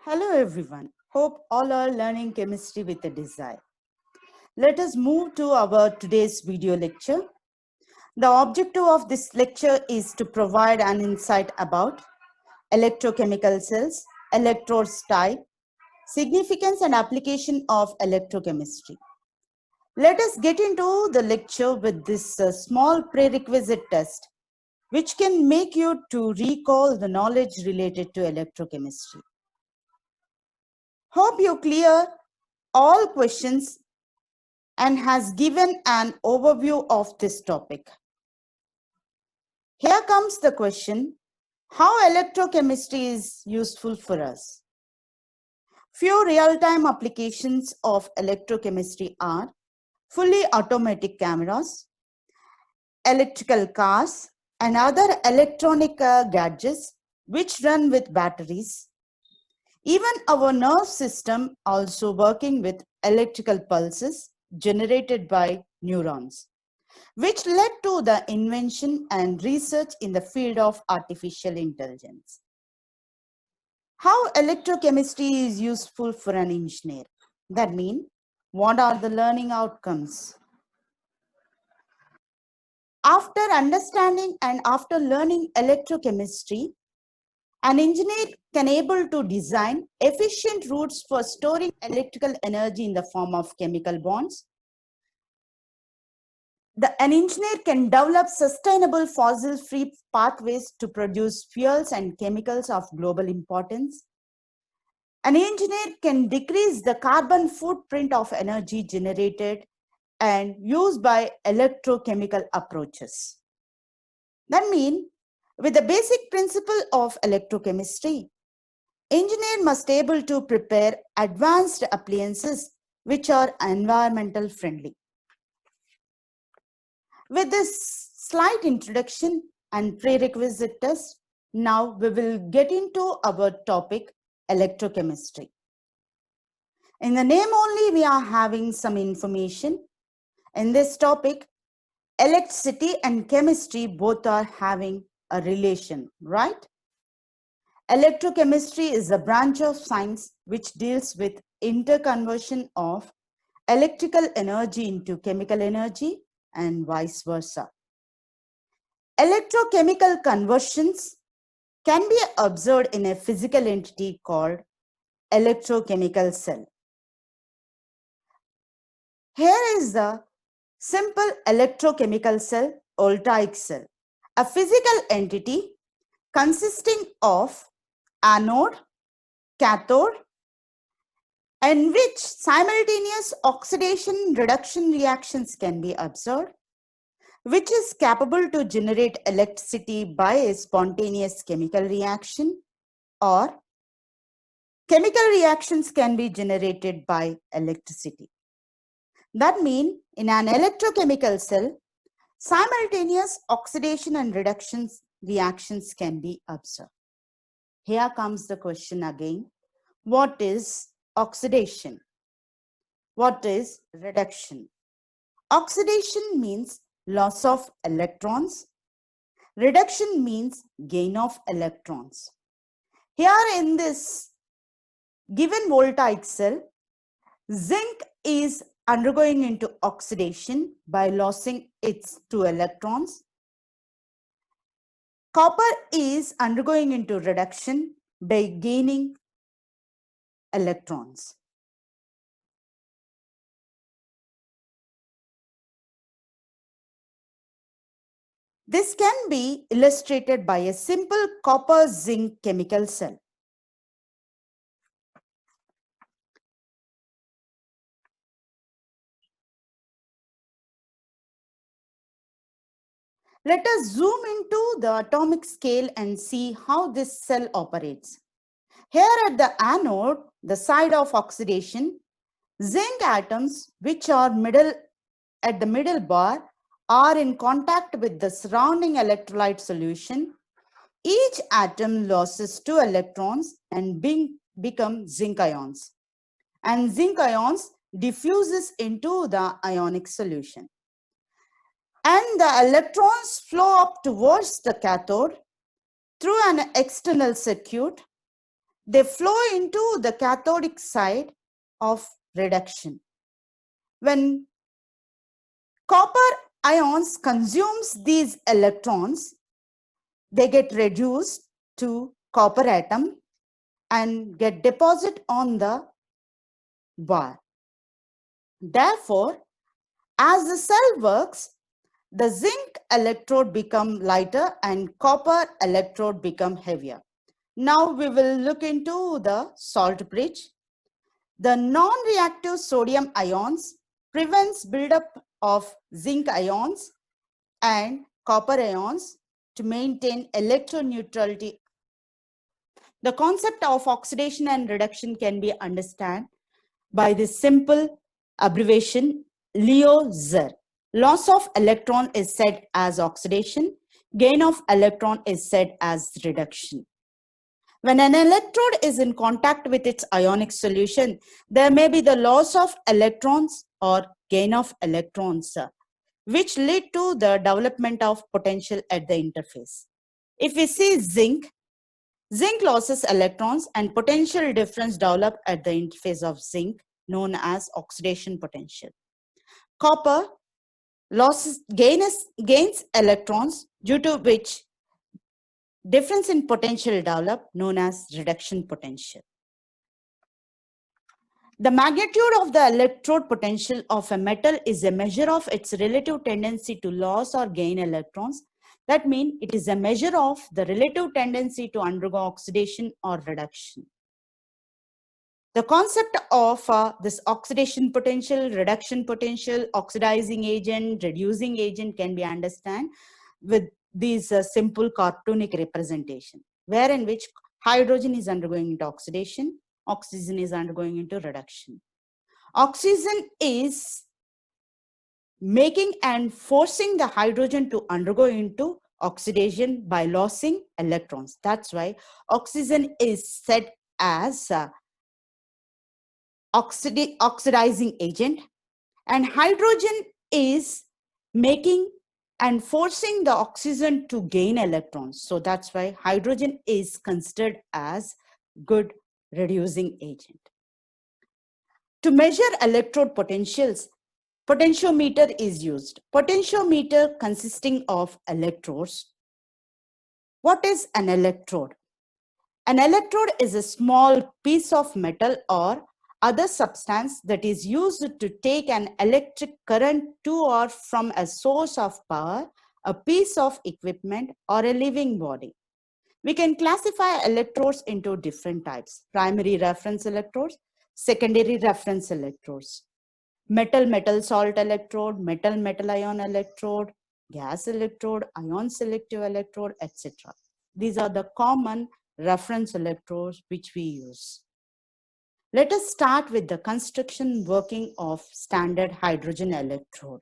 Hello everyone. Hope all are learning chemistry with a desire. Let us move to our today's video lecture. The objective of this lecture is to provide an insight about electrochemical cells, electrodes type, significance and application of electrochemistry. Let us get into the lecture with this small prerequisite test which can make you to recall the knowledge related to electrochemistry. Hope you clear all questions and has given an overview of this topic. Here comes the question, how electrochemistry is useful for us? Few real-time applications of electrochemistry are fully automatic cameras, electrical cars, and other electronic gadgets which run with batteries. Even our nerve system also working with electrical pulses generated by neurons, which led to the invention and research in the field of artificial intelligence. How electrochemistry is useful for an engineer? That means, what are the learning outcomes? After understanding and after learning electrochemistry, an engineer can able to design efficient routes for storing electrical energy in the form of chemical bonds. An engineer can develop sustainable fossil-free pathways to produce fuels and chemicals of global importance. An engineer can decrease the carbon footprint of energy generated and used by electrochemical approaches. That means, with the basic principle of electrochemistry, engineer must able to prepare advanced appliances which are environmental friendly. With this slight introduction and prerequisite test, now we will get into our topic, electrochemistry. In the name only, we are having some information. In this topic, electricity and chemistry both are having a relation, right? Electrochemistry is a branch of science which deals with interconversion of electrical energy into chemical energy and vice versa. Electrochemical conversions can be observed in a physical entity called electrochemical cell. Here is the simple electrochemical cell, voltaic cell, a physical entity consisting of anode, cathode, in which simultaneous oxidation reduction reactions can be observed, which is capable to generate electricity by a spontaneous chemical reaction, or chemical reactions can be generated by electricity. That means in an electrochemical cell, simultaneous oxidation and reduction reactions can be observed. Here comes the question again. What is oxidation? What is reduction? Oxidation means loss of electrons. Reduction means gain of electrons. Here in this given voltaic cell, zinc is undergoing into oxidation by losing its 2 electrons. Copper is undergoing into reduction by gaining electrons. This can be illustrated by a simple copper-zinc chemical cell. Let us zoom into the atomic scale and see how this cell operates. Here at the anode, the side of oxidation, zinc atoms, which are at the middle bar, are in contact with the surrounding electrolyte solution. Each atom loses 2 electrons and become zinc ions. And zinc ions diffuses into the ionic solution. And the electrons flow up towards the cathode through an external circuit. they flow into the cathodic side of reduction. When copper ions consumes these electrons, they get reduced to copper atom and get deposited on the bar. Therefore, as the cell works, the zinc electrode become lighter and copper electrode become heavier. Now we will look into the salt bridge. The non-reactive sodium ions prevents buildup of zinc ions and copper ions to maintain electroneutrality. The concept of oxidation and reduction can be understood by this simple abbreviation LeO-ZR. Loss of electron is said as oxidation. Gain of electron is said as reduction. When an electrode is in contact with its ionic solution, there may be the loss of electrons or gain of electrons, which lead to the development of potential at the interface. If we see zinc loses electrons and potential difference develop at the interface of zinc, known as oxidation potential. Copper gains electrons, due to which difference in potential develop, known as reduction potential. The magnitude of the electrode potential of a metal is a measure of its relative tendency to lose or gain electrons. That means it is a measure of the relative tendency to undergo oxidation or reduction. The concept of this oxidation potential, reduction potential, oxidizing agent, reducing agent can be understood with these simple cartoonic representation, wherein which hydrogen is undergoing into oxidation, oxygen is undergoing into reduction. Oxygen is making and forcing the hydrogen to undergo into oxidation by losing electrons. That's why oxygen is said as oxidizing agent, and hydrogen is making and forcing the oxygen to gain electrons. So that's why hydrogen is considered as good reducing agent. To measure electrode potentials, potentiometer is used. Potentiometer consisting of electrodes. What is an electrode? An electrode is a small piece of metal or other substance that is used to take an electric current to or from a source of power, a piece of equipment, or a living body. We can classify electrodes into different types: primary reference electrodes, secondary reference electrodes, metal salt electrode, metal ion electrode, gas electrode, ion selective electrode, etc. These are the common reference electrodes which we use. Let us start with the construction working of standard hydrogen electrode.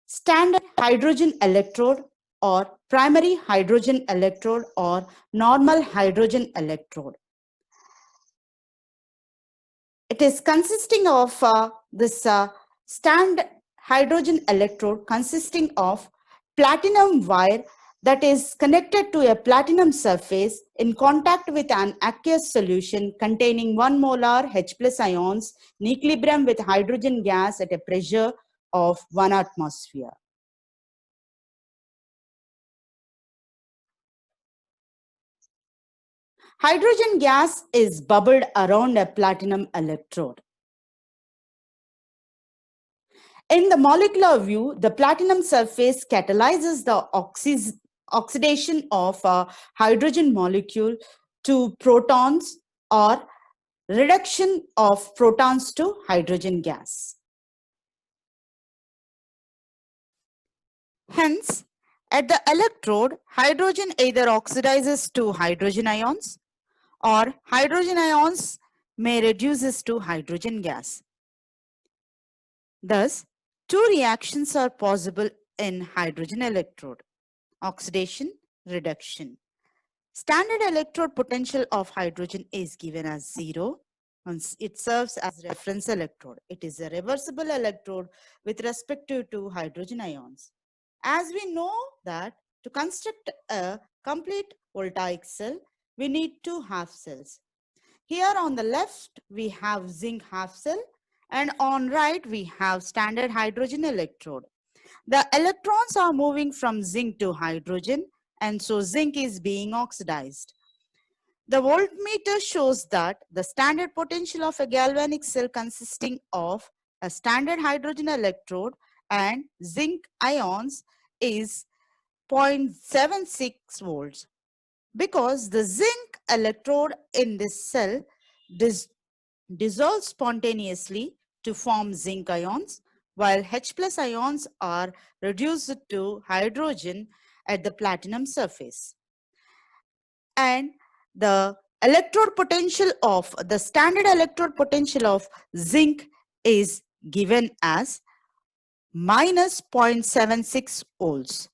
Standard hydrogen electrode or primary hydrogen electrode or normal hydrogen electrode. It is consisting of this standard hydrogen electrode consisting of platinum wire that is connected to a platinum surface in contact with an aqueous solution containing 1 molar H+ ions in equilibrium with hydrogen gas at a pressure of 1 atmosphere. Hydrogen gas is bubbled around a platinum electrode. In the molecular view, the platinum surface catalyzes the oxidation of a hydrogen molecule to protons or reduction of protons to hydrogen gas. Hence, at the electrode, hydrogen either oxidizes to hydrogen ions or hydrogen ions may reduces to hydrogen gas. Thus, two reactions are possible in hydrogen electrode: oxidation, reduction. Standard electrode potential of hydrogen is given as 0. It serves as reference electrode. It is a reversible electrode with respect to hydrogen ions. As we know that to construct a complete voltaic cell, we need two half cells. Here on the left, we have zinc half cell, and on right, we have standard hydrogen electrode. The electrons are moving from zinc to hydrogen, and so zinc is being oxidized. The voltmeter shows that the standard potential of a galvanic cell consisting of a standard hydrogen electrode and zinc ions is 0.76 volts. Because the zinc electrode in this cell dissolves spontaneously to form zinc ions, while H plus ions are reduced to hydrogen at the platinum surface. And the electrode potential of the standard electrode potential of zinc is given as minus 0.76 volts.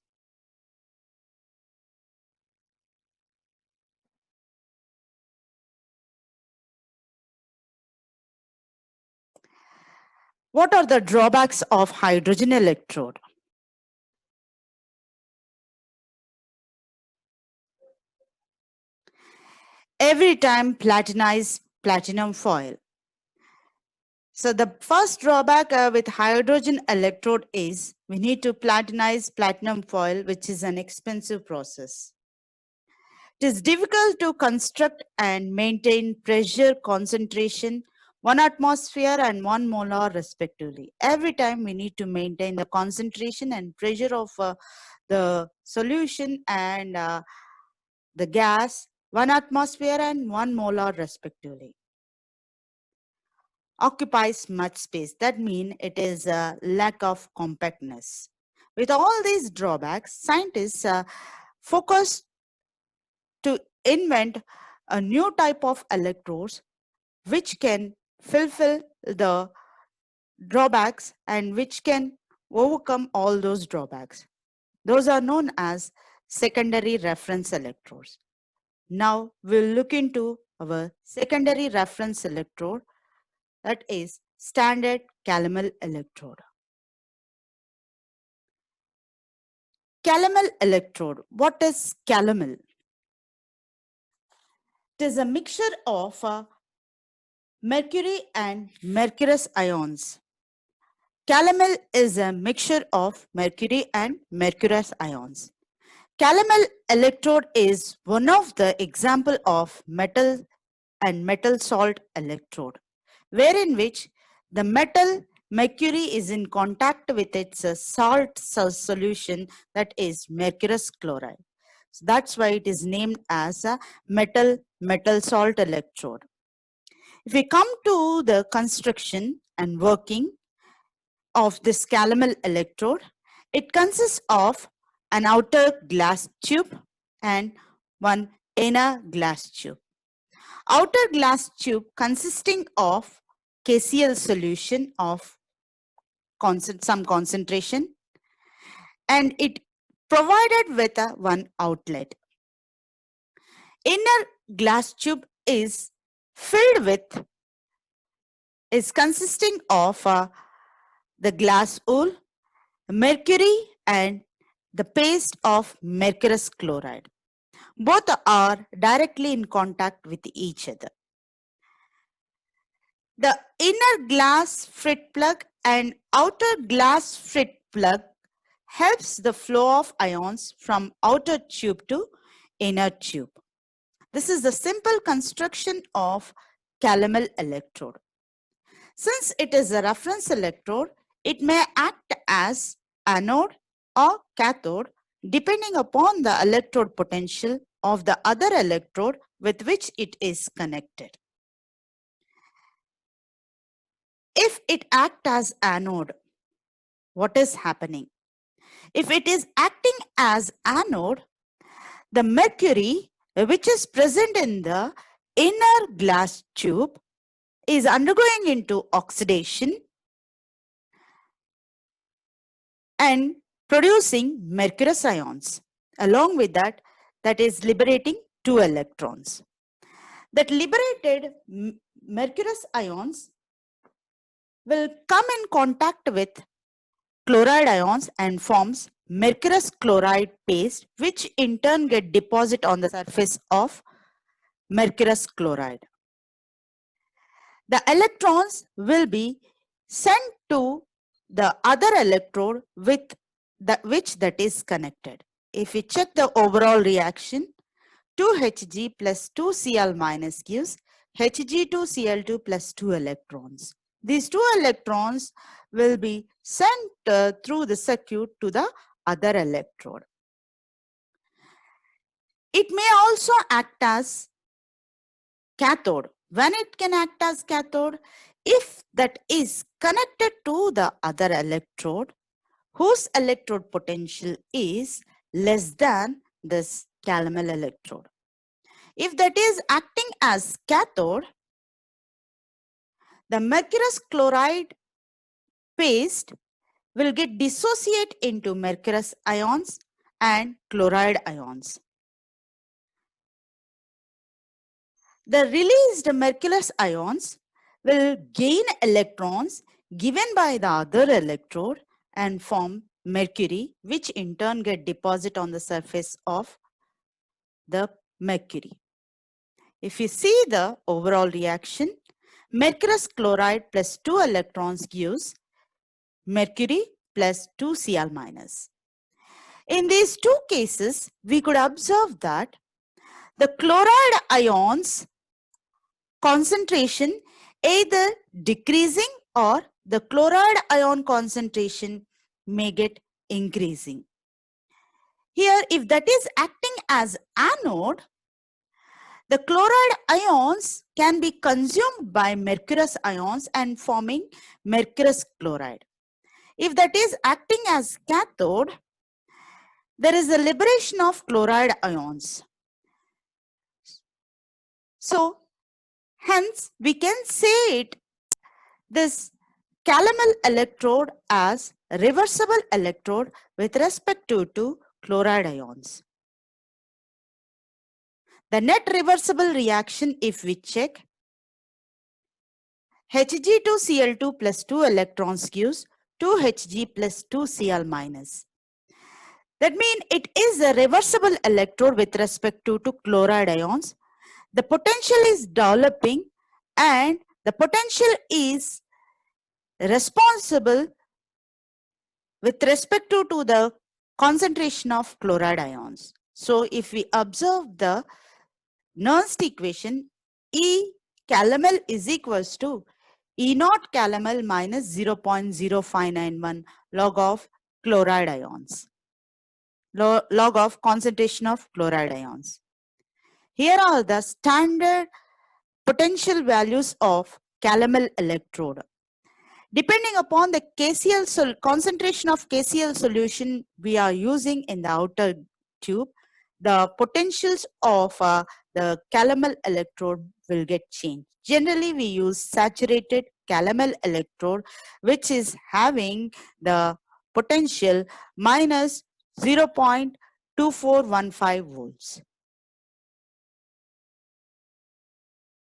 What are the drawbacks of hydrogen electrode? Every time platinize platinum foil. So the first drawback with hydrogen electrode is we need to platinize platinum foil, which is an expensive process. It is difficult to construct and maintain pressure concentration, 1 atmosphere and 1 molar respectively. Every time we need to maintain the concentration and pressure of the solution and the gas, 1 atmosphere and 1 molar respectively. Occupies much space. That means it is a lack of compactness. With all these drawbacks, scientists focus to invent a new type of electrodes which can fulfill the drawbacks and which can overcome all those drawbacks. Those are known as secondary reference electrodes. Now we'll look into our secondary reference electrode, that is standard calomel electrode. Calomel electrode. What is calomel? It is a mixture of mercury and mercurous ions. Calomel is a mixture of mercury and mercurous ions. Calomel electrode is one of the example of metal and metal salt electrode, wherein which the metal mercury is in contact with its salt solution, that is mercurous chloride. So that's why it is named as a metal salt electrode. If we come to the construction and working of this calomel electrode, it consists of an outer glass tube and one inner glass tube. Outer glass tube consisting of KCl solution of some concentration, and it provided with one outlet. Inner glass tube is filled with, is consisting of the glass wool, mercury and the paste of mercurous chloride. Both are directly in contact with each other. The inner glass frit plug and outer glass frit plug helps the flow of ions from outer tube to inner tube. This is the simple construction of calomel electrode. Since it is a reference electrode, it may act as anode or cathode depending upon the electrode potential of the other electrode with which it is connected. If it acts as anode, what is happening? If it is acting as anode, the mercury which is present in the inner glass tube is undergoing into oxidation and producing mercurous ions. Along with that, that is liberating 2 electrons. That liberated mercurous ions will come in contact with chloride ions and forms mercurous chloride paste, which in turn get deposit on the surface of mercurous chloride. The electrons will be sent to the other electrode with which that is connected. If we check the overall reaction, 2Hg plus 2Cl minus gives Hg2Cl2 plus 2 electrons. These 2 electrons will be sent through the circuit to the other electrode. It may also act as cathode. When it can act as cathode, if that is connected to the other electrode, whose electrode potential is less than this calomel electrode. If that is acting as cathode, the mercurous chloride paste will get dissociate into mercurous ions and chloride ions. The released mercurous ions will gain electrons given by the other electrode and form mercury, which in turn get deposit on the surface of the mercury. If you see the overall reaction, mercurous chloride plus 2 electrons gives mercury plus 2 Cl minus. In these two cases, we could observe that the chloride ions concentration either decreasing or the chloride ion concentration may get increasing. Here, if that is acting as anode, the chloride ions can be consumed by mercurous ions and forming mercurous chloride. If that is acting as cathode, there is a liberation of chloride ions. So, hence we can say this calomel electrode as reversible electrode with respect to chloride ions. The net reversible reaction, if we check, Hg2Cl2 plus 2 electrons gives 2Hg plus 2Cl minus. That means it is a reversible electrode with respect to chloride ions. The potential is developing and the potential is responsible with respect to the concentration of chloride ions. So if we observe the Nernst equation, E calomel is equals to E naught calomel minus 0.0591 log of chloride ions, log of concentration of chloride ions. Here are the standard potential values of calomel electrode. Depending upon the KCl concentration of KCl solution we are using in the outer tube, the potentials of the calomel electrode will get changed. Generally, we use saturated calomel electrode, which is having the potential minus 0.2415 volts.